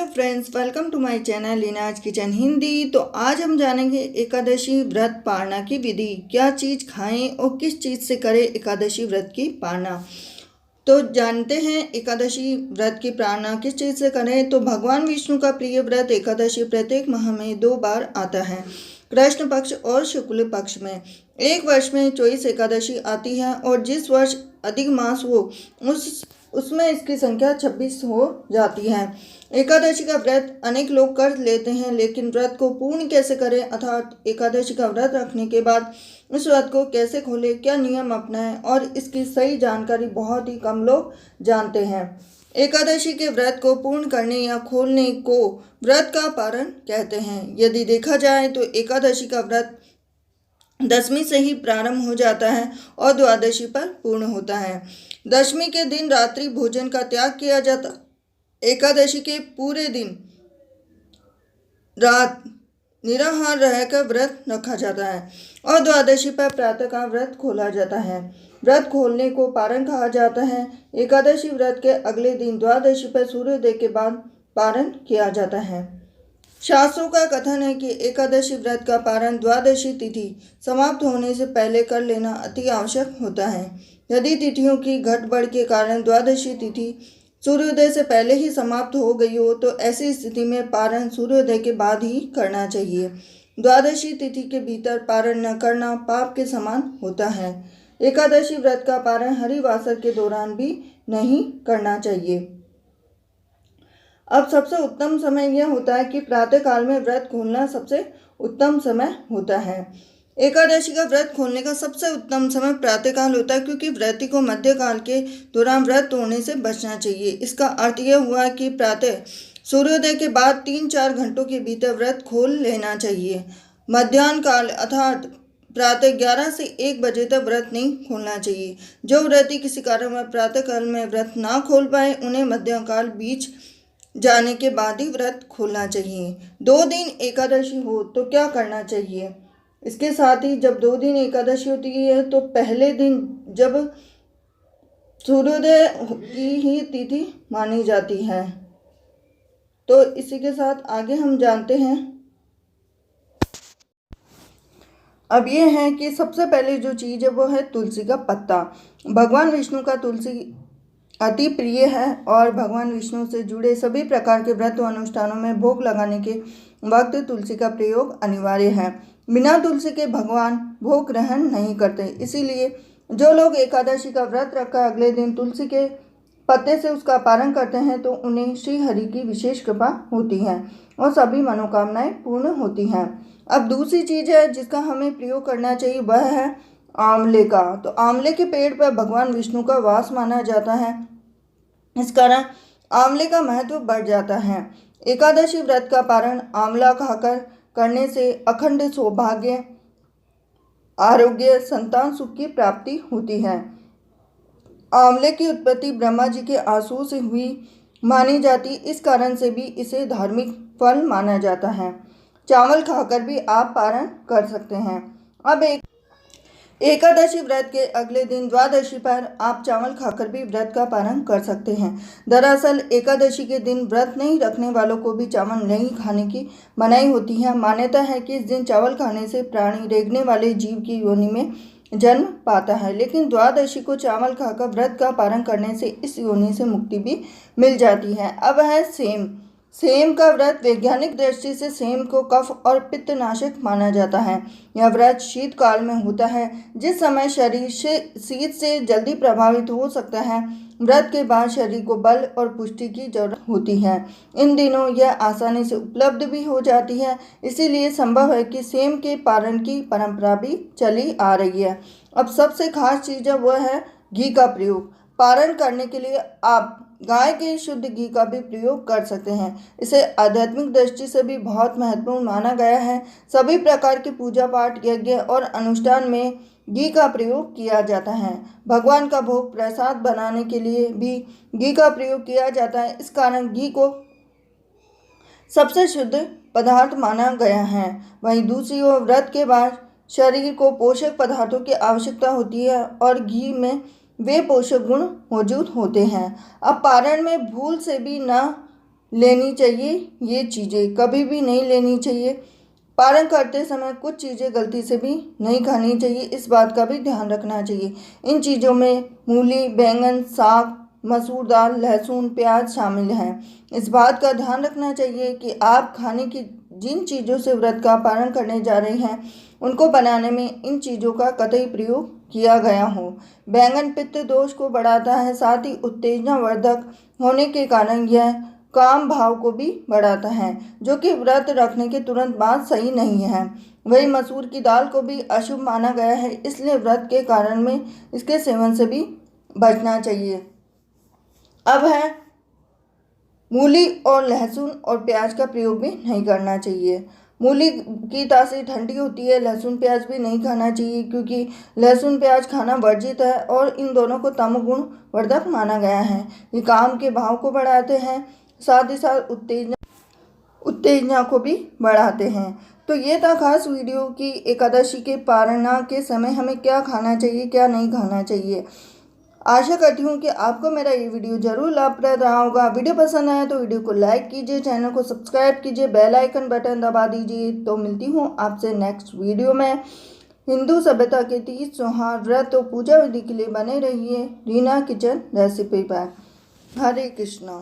Hello friends, welcome to my channel Leena's kitchen Hindi. तो आज हम जानेंगे एकादशी व्रत पालना की विधि। क्या चीज़ खाएं और किस चीज़ से करें एकादशी व्रत की पालना। तो जानते हैं एकादशी व्रत की पालना किस चीज़ से करें। तो भगवान विष्णु का प्रिय व्रत एकादशी प्रत्येक माह में 2 बार आता है, कृष्ण पक्ष और शुक्ल पक्ष में। एक वर्ष में 24 एकादशी आती है और जिस वर्ष अधिक मास हो उसमें इसकी संख्या 26 हो जाती है। एकादशी का व्रत अनेक लोग कर लेते हैं, लेकिन व्रत को पूर्ण कैसे करें, अर्थात एकादशी का व्रत रखने के बाद इस व्रत को कैसे खोलें, क्या नियम अपनाएं, और इसकी सही जानकारी बहुत ही कम लोग जानते हैं। एकादशी के व्रत को पूर्ण करने या खोलने को व्रत का पारण कहते हैं। यदि देखा जाए तो एकादशी का व्रत दशमी से ही प्रारंभ हो जाता है और द्वादशी पर पूर्ण होता है। दशमी के दिन रात्रि भोजन का त्याग किया जाता। एकादशी के पूरे दिन रात निराहार रहकर व्रत रखा जाता है और द्वादशी पर प्रातः का व्रत खोला जाता है। व्रत खोलने को पारण कहा जाता है। एकादशी व्रत के अगले दिन द्वादशी पर सूर्योदय के बाद पारण किया जाता है। शास्त्रों का कथन है कि एकादशी व्रत का पारण द्वादशी तिथि समाप्त होने से पहले कर लेना अति आवश्यक होता है। यदि तिथियों की गड़बड़ के कारण द्वादशी तिथि सूर्योदय से पहले ही समाप्त हो गई हो तो ऐसी स्थिति में पारण सूर्योदय के बाद ही करना चाहिए। द्वादशी तिथि के भीतर पारण न करना पाप के समान होता है। एकादशी व्रत का पारण हरिवासर के दौरान भी नहीं करना चाहिए। अब सबसे उत्तम समय यह होता है कि प्रातः काल में व्रत खोलना सबसे उत्तम समय होता है। एकादशी का व्रत खोलने का सबसे उत्तम समय प्रातःकाल होता है, क्योंकि व्रती को मध्यकाल के दौरान व्रत तोड़ने से बचना चाहिए। इसका अर्थ यह हुआ कि प्रातः सूर्योदय के बाद 3-4 घंटों के भीतर व्रत खोल लेना चाहिए। मध्याह्न काल अर्थात प्रातः 11 से 1 बजे तक व्रत नहीं खोलना चाहिए। जो व्रती किसी कारण प्रातःकाल में व्रत ना खोल पाए उन्हें मध्याह्न काल बीच जाने के बाद ही व्रत खोलना चाहिए। 2 दिन एकादशी हो तो क्या करना चाहिए। इसके साथ ही जब 2 दिन एकादशी होती है तो पहले दिन जब सूर्योदय की ही तिथि मानी जाती है। तो इसी के साथ आगे हम जानते हैं। अब ये है कि सबसे पहले जो चीज़ है वो है तुलसी का पत्ता। भगवान विष्णु का तुलसी अति प्रिय है और भगवान विष्णु से जुड़े सभी प्रकार के व्रत व अनुष्ठानों में भोग लगाने के वक्त तुलसी का प्रयोग अनिवार्य है। बिना तुलसी के भगवान भोग ग्रहण नहीं करते। इसीलिए जो लोग एकादशी का व्रत रखकर अगले दिन तुलसी के पत्ते से उसका पारण करते हैं तो उन्हें श्री हरि की विशेष कृपा होती है और सभी मनोकामनाएं पूर्ण होती हैं। अब दूसरी चीज़ है जिसका हमें प्रयोग करना चाहिए, वह है आंवले का। तो आंवले के पेड़ पर भगवान विष्णु का वास माना जाता है, इस कारण आंवले का महत्व बढ़ जाता है। एकादशी व्रत का पारण आंवला खाकर करने से अखंड सौभाग्य, आरोग्य, संतान सुख की प्राप्ति होती है। आंवले की उत्पत्ति ब्रह्मा जी के आंसू से हुई मानी जाती, इस कारण से भी इसे धार्मिक फल माना जाता है। चावल खाकर भी आप पारण कर सकते हैं। अब एकादशी व्रत के अगले दिन द्वादशी पर आप चावल खाकर भी व्रत का पारण कर सकते हैं। दरअसल एकादशी के दिन व्रत नहीं रखने वालों को भी चावल नहीं खाने की मनाही होती है। मान्यता है कि इस दिन चावल खाने से प्राणी रेंगने वाले जीव की योनि में जन्म पाता है, लेकिन द्वादशी को चावल खाकर व्रत का पारण करने से इस योनि से मुक्ति भी मिल जाती है। अब है सेम। सेम का व्रत वैज्ञानिक दृष्टि से सेम को कफ और पित्तनाशक माना जाता है। यह व्रत शीतकाल में होता है, जिस समय शरीर शीत से जल्दी प्रभावित हो सकता है। व्रत के बाद शरीर को बल और पुष्टि की जरूरत होती है। इन दिनों यह आसानी से उपलब्ध भी हो जाती है, इसीलिए संभव है कि सेम के पारण की परंपरा भी चली आ रही है। अब सबसे खास चीज़ है वह है घी का प्रयोग। पारण करने के लिए आप गाय के शुद्ध घी का भी प्रयोग कर सकते हैं। इसे आध्यात्मिक दृष्टि से भी बहुत महत्वपूर्ण माना गया है। सभी प्रकार के पूजा पाठ, यज्ञ और अनुष्ठान में घी का प्रयोग किया जाता है। भगवान का भोग प्रसाद बनाने के लिए भी घी का प्रयोग किया जाता है, इस कारण घी को सबसे शुद्ध पदार्थ माना गया है। वहीं दूसरी ओर व्रत के बाद शरीर को पोषक पदार्थों की आवश्यकता होती है और घी में वे पोषक गुण मौजूद होते हैं। अब पारण में भूल से भी न लेनी चाहिए, ये चीज़ें कभी भी नहीं लेनी चाहिए। पारण करते समय कुछ चीज़ें गलती से भी नहीं खानी चाहिए, इस बात का भी ध्यान रखना चाहिए। इन चीज़ों में मूली, बैंगन, साग, मसूर दाल, लहसुन, प्याज शामिल हैं। इस बात का ध्यान रखना चाहिए कि आप खाने की जिन चीज़ों से व्रत का पारण करने जा रहे हैं उनको बनाने में इन चीज़ों का कतई प्रयोग किया गया हो। बैंगन पित्त दोष को बढ़ाता है, साथ ही उत्तेजनावर्धक होने के कारण यह काम भाव को भी बढ़ाता है, जो कि व्रत रखने के तुरंत बाद सही नहीं है। वही मसूर की दाल को भी अशुभ माना गया है, इसलिए व्रत के कारण में इसके सेवन से भी बचना चाहिए। अब है मूली और लहसुन और प्याज का प्रयोग भी नहीं करना चाहिए। मूली की तासीर ठंडी होती है, लहसुन प्याज भी नहीं खाना चाहिए, क्योंकि लहसुन प्याज खाना वर्जित है और इन दोनों को तमोगुण वर्धक माना गया है। ये काम के भाव को बढ़ाते हैं, साथ ही साथ उत्तेजना को भी बढ़ाते हैं। तो ये था खास वीडियो कि एकादशी के पारणा के समय हमें क्या खाना चाहिए, क्या नहीं खाना चाहिए। आशा करती हूँ कि आपको मेरा ये वीडियो जरूर लाभप्रद रहा होगा। वीडियो पसंद आया तो वीडियो को लाइक कीजिए, चैनल को सब्सक्राइब कीजिए, बेल आइकन बटन दबा दीजिए। तो मिलती हूँ आपसे नेक्स्ट वीडियो में। हिंदू सभ्यता के 30 त्योहार, व्रत और पूजा विधि के लिए बने रहिए रीना किचन रेसिपी पर। हरे कृष्णा।